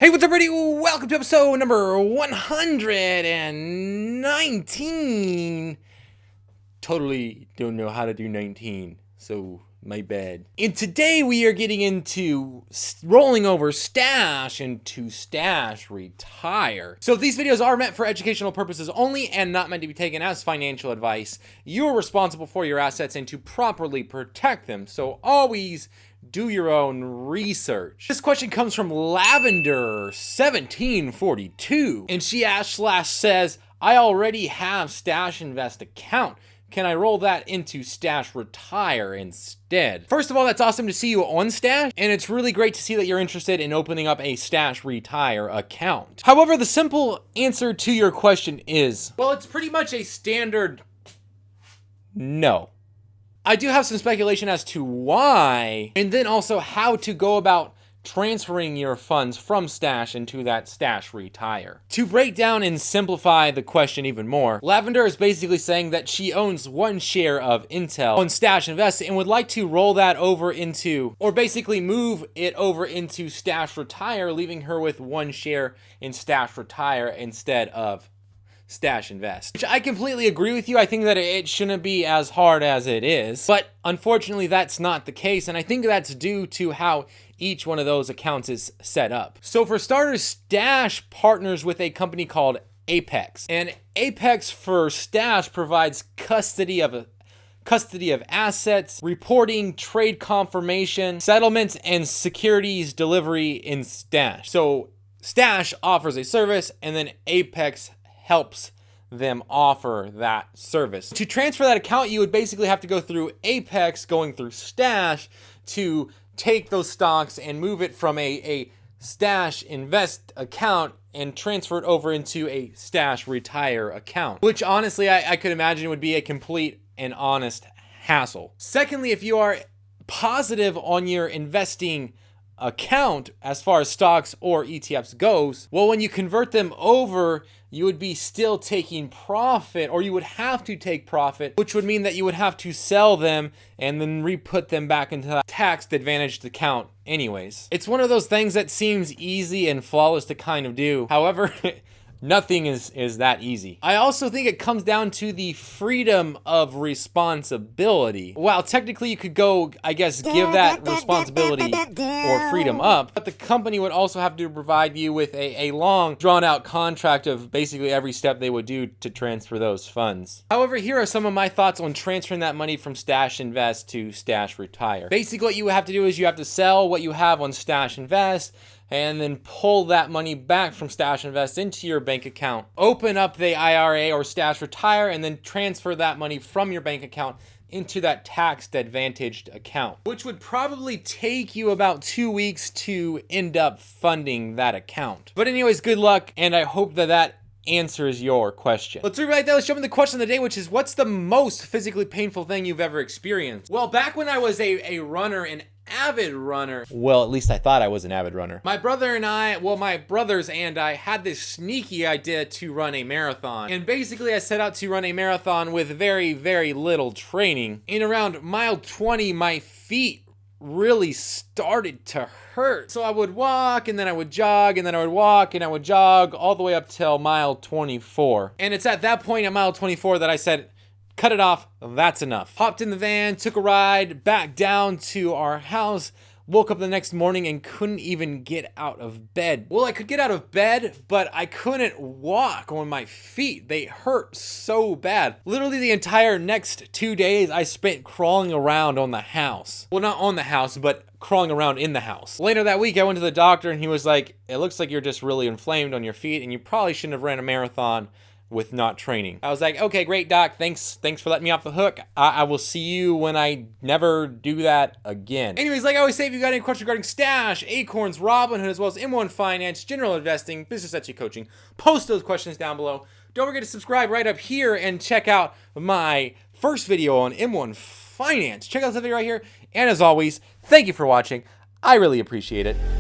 Hey, what's up, everybody? Welcome to episode number 119. Totally don't know how to do 19, so my bad. And today we are getting into rolling over stash into stash retire. So these videos are meant for educational purposes only and not meant to be taken as financial advice. You are responsible for your assets and to properly protect them. So always do your own research. This question comes from Lavender 1742, and she says, I already have Stash Invest account. Can I roll that into Stash Retire instead? First of all, that's awesome to see you on Stash, and it's really great to see that you're interested in opening up a Stash Retire account. However, the simple answer to your question is, well, it's pretty much a standard no. I do have some speculation as to why, and then also how to go about transferring your funds from Stash into that Stash Retire. To break down and simplify the question even more, Lavender is basically saying that she owns one share of Intel on Stash Invest and would like to roll that over into, or basically move it over into Stash Retire, leaving her with one share in Stash Retire instead of Stash Invest. Which I completely agree with you. I think that it shouldn't be as hard as it is, but unfortunately that's not the case, and I think that's due to how each one of those accounts is set up. So for starters, Stash partners with a company called Apex, and Apex for Stash provides custody of assets, reporting, trade confirmation, settlements, and securities delivery in Stash. So Stash offers a service, and then Apex helps them offer that service. To transfer that account, you would basically have to go through Apex, going through Stash to take those stocks and move it from a Stash Invest account and transfer it over into a Stash Retire account, which honestly I could imagine would be a complete and honest hassle. Secondly, if you are positive on your investing account as far as stocks or ETFs goes, well, when you convert them over, you would be still taking profit, or you would have to take profit, which would mean that you would have to sell them and then re-put them back into that tax-advantaged account anyways. It's one of those things that seems easy and flawless to kind of do. However, nothing is that easy. I also think it comes down to the freedom of responsibility. While technically you could go, I guess, give that responsibility or freedom up, but the company would also have to provide you with a long, drawn-out contract of basically every step they would do to transfer those funds. However, here are some of my thoughts on transferring that money from Stash Invest to Stash Retire. Basically, what you have to do is you have to sell what you have on Stash Invest, and then pull that money back from Stash Invest into your bank account. Open up the IRA or Stash Retire, and then transfer that money from your bank account into that tax-advantaged account, which would probably take you about 2 weeks to end up funding that account. But anyways, good luck, and I hope that answers your question. Let's rewrite that. Let's jump into the question of the day, which is, what's the most physically painful thing you've ever experienced? Well, back when I was a runner, an avid runner. Well, at least I thought I was an avid runner. My brothers and I had this sneaky idea to run a marathon. And basically I set out to run a marathon with very, very little training. In around mile 20, my feet really started to hurt. So I would walk, and then I would jog, and then I would walk, and I would jog all the way up till mile 24. And it's at that point at mile 24 that I said, cut it off, that's enough. Hopped in the van, took a ride back down to our house, woke up the next morning and couldn't even get out of bed. Well, I could get out of bed, but I couldn't walk on my feet. They hurt so bad. Literally the entire next 2 days I spent crawling around on the house. Well, not on the house, but crawling around in the house. Later that week, I went to the doctor and he was like, it looks like you're just really inflamed on your feet and you probably shouldn't have ran a marathon with not training. I was like, okay, great, doc. Thanks for letting me off the hook. I will see you when I never do that again. Anyways, like I always say, if you got any questions regarding Stash, Acorns, Robinhood, as well as M1 Finance, general investing, business strategy coaching, post those questions down below. Don't forget to subscribe right up here and check out my first video on M1 Finance. Check out this video right here. And as always, thank you for watching. I really appreciate it.